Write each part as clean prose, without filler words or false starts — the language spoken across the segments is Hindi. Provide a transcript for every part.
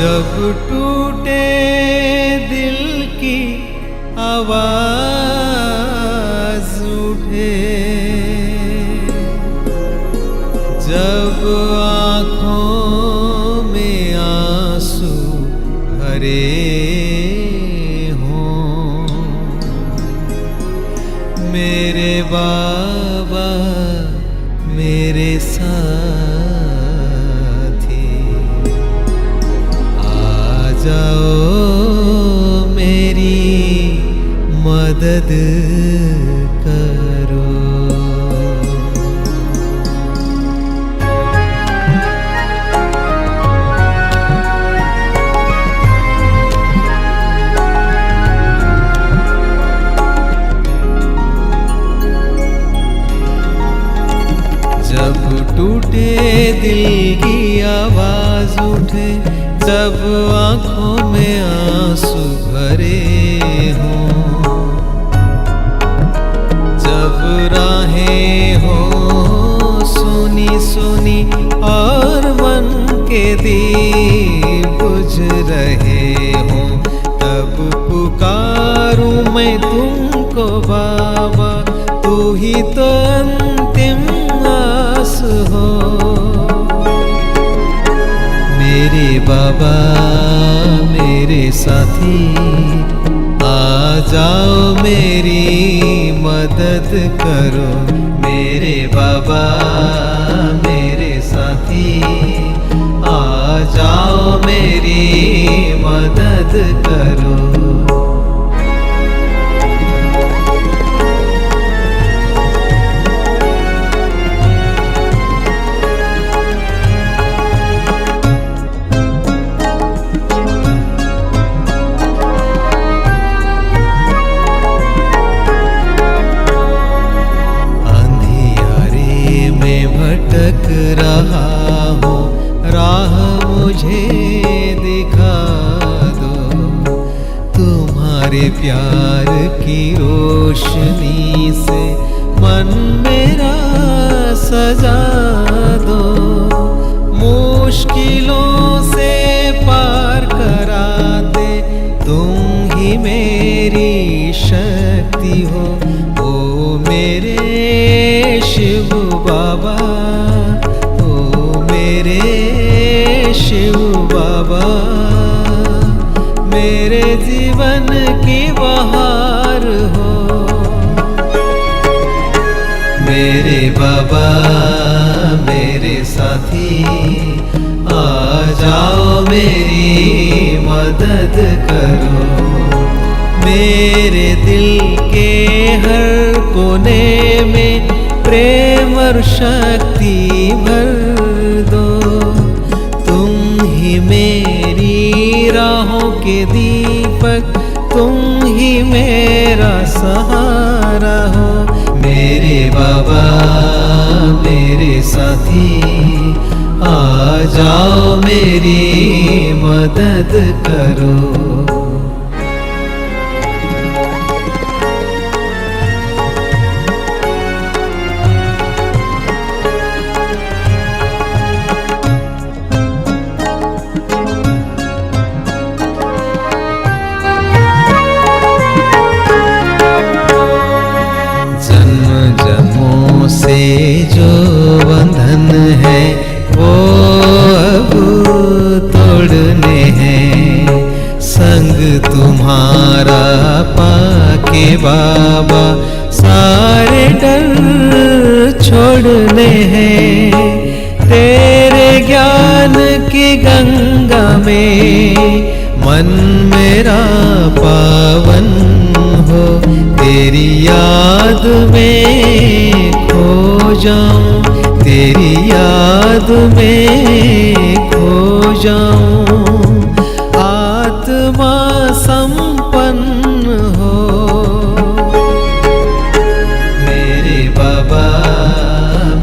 जब टूटे दिल की आवाज उठे, जब आँखों में आंसू भरे हों, मेरे बाबा मेरे साथी आ जाओ, मेरी मदद करो। जब टूटे दिल की आवाज उठे, जब आँखों में आंसू भरे हों, जब राहें हो सुनी सुनी और मन के दीप बुझ रहे हों, तब पुकारूं मैं तुमको बाबा, तू ही तो अंतिम आस हो। मेरे बाबा मेरे साथी आ जाओ, मेरी मदद करो। मेरे बाबा मेरे साथी आ जाओ, मेरी मदद करो। भटक रहा हूँ, राह मुझे दिखा दो, तुम्हारे प्यार की रोशनी से मन मेरा सजा दो। मुश्किलों से पार कराते तुम ही मेरी शक्ति हो। ओ मेरे शिव बाबा, ओ मेरे शिव बाबा, मेरे जीवन की बहार हो। मेरे बाबा मेरे साथी आ जाओ, मेरी मदद करो। मेरे दिल के हर कोने में प्रेम और शक्ति भर दो। तुम ही मेरी राहों के दीपक, तुम ही मेरा सहारा हो। मेरे बाबा मेरे साथी आ जाओ, मेरी मदद करो। से जो बंधन है वो अब तोड़ने हैं, संग तुम्हारा पाके बाबा सारे डर छोड़ने हैं। तेरे ज्ञान की गंगा में मन मेरा पावन हो, तेरी याद में खो जाऊं, तेरी याद में खो जाऊं। आत्मा संपन्न हो। मेरे बाबा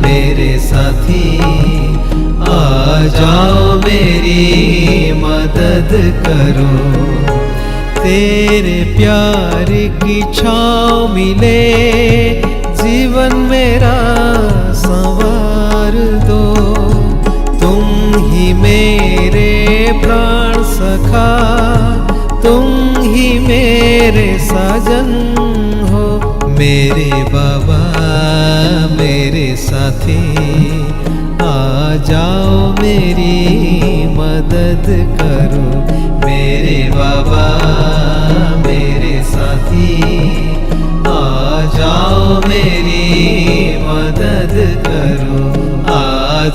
मेरे साथी आ जाओ, मेरी मदद करो। तेरे प्यार की छाँव मिले, जीवन मेरा संवार दो। तुम ही मेरे प्राण संग हो मेरे बाबा मेरे साथी, आ जाओ मेरी मदद करो। मेरे बाबा मेरे साथी, आ जाओ मेरी मदद करो, आ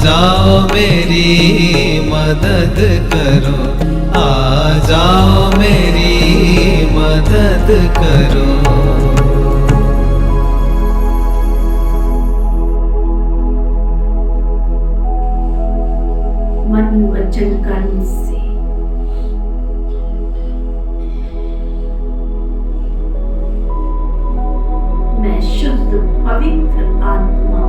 जाओ मेरी मदद करो, आ जाओ मेरी मदद करो। मन वचन कर्म से मैं शुद्ध पवित्र आत्मा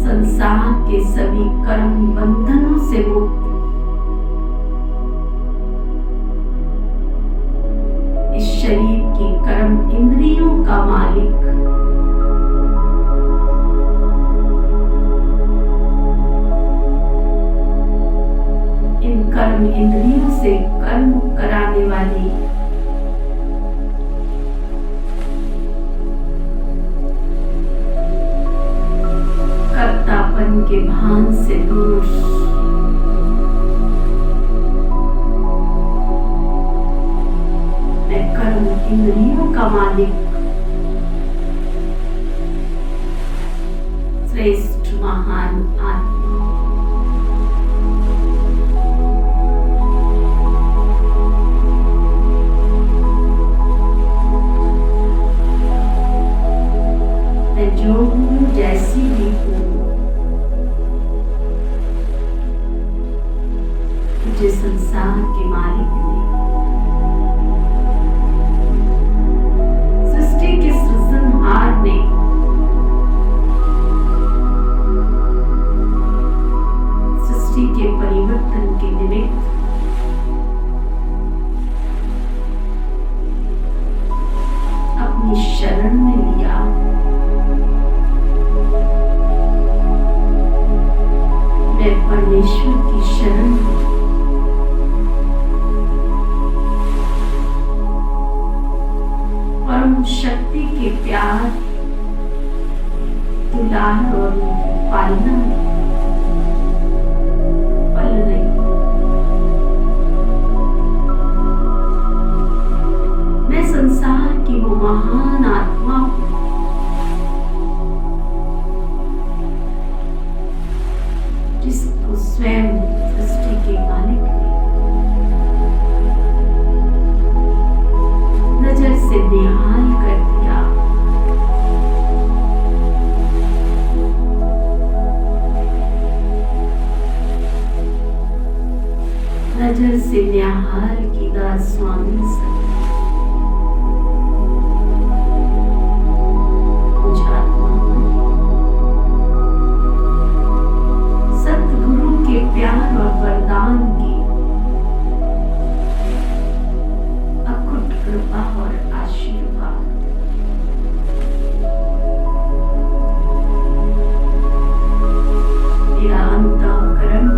संसार के सभी कर्म बंधनों से मुक्त, इस शरीर की कर्म इंद्रियों का मालिक, इन कर्म इंद्रियों से कर्म कराने वाली कर्तापन के भान से दूर मैं कर्म इंद्रियों का मालिक श्रेष्ठ महान आत्मा जो हूँ जैसी भी हूँ, मुझे संसार के मालिक ने सृष्टि के सृजनहार ने सृष्टि के परिवर्तन के निमित्त अपनी शरण में लिया। मैं परमेश्वर की शरण में परम शक्ति के प्यार, दुलार और पालना पल रही। मैं संसार की वो महान आत्मा हूँ जिसको स्वयं सृष्टि के मालिक ने नजर से निहाल कर दिया। नजर से निहाल किया स्वामी सत प्यार और वरदान की अकुट कृपा और आशीर्वाद। मेरा अंतःकरण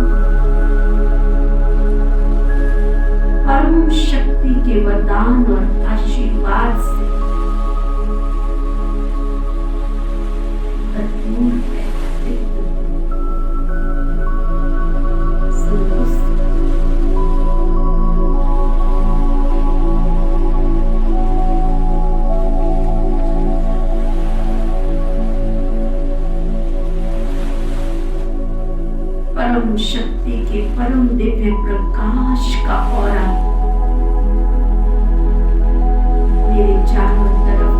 परम शक्ति के वरदान और आशीर्वाद से भरपूर है। परम शक्ति के परम दिव्य प्रकाश का औरा मेरे चारों तरफ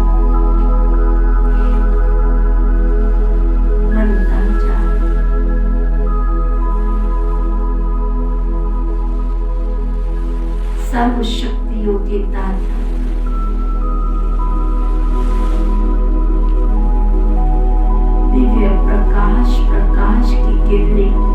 बनता जा सर्व शक्तियों के दाता दिव्य प्रकाश की किरणें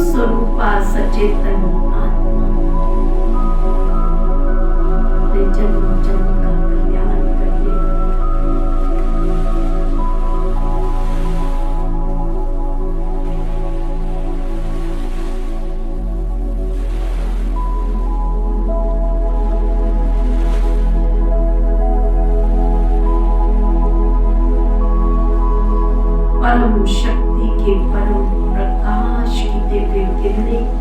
स्वरूपा सचेतन आत्मा वे जन्म जन्म का कल्याण करने परम शक्ति के परम प्रकाश की दिव्य किरणें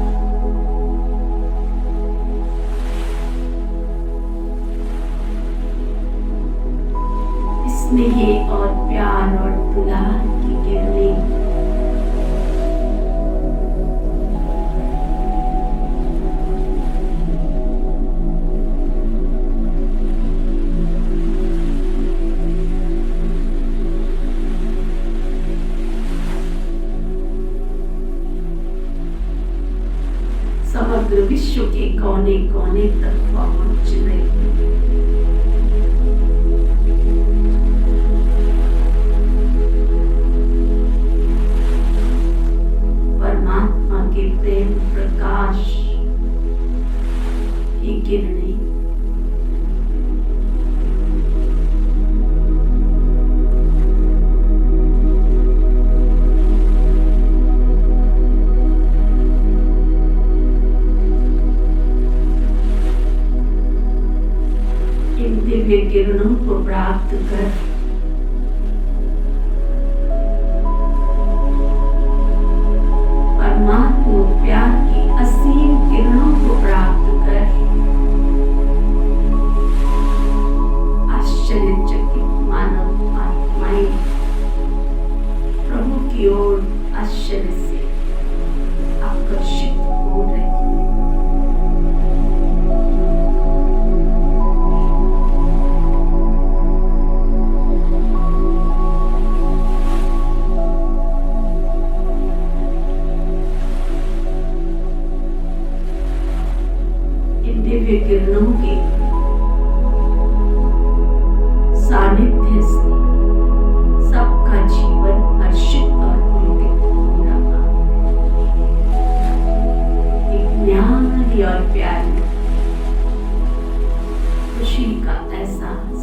स्नेह और प्यार और दुलार की किरणें समग्र विश्व के कोने कोने तक पहुंच रही है। परमात्मा के प्रेम प्रकाश की किरणें इन दिव्य किरणों को प्राप्त कर परमात्मा प्यार की असीम किरणों को प्राप्त कर आश्चर्यचकित मानव आत्माएं प्रभु की ओर आश्चर्य से आकर्षित हो रही हैं। दिव्य किरणों के सानिध्य से सबका जीवन हर्षित और पुलकित हो रहा है। एक न्यारी और प्यारी खुशी का एहसास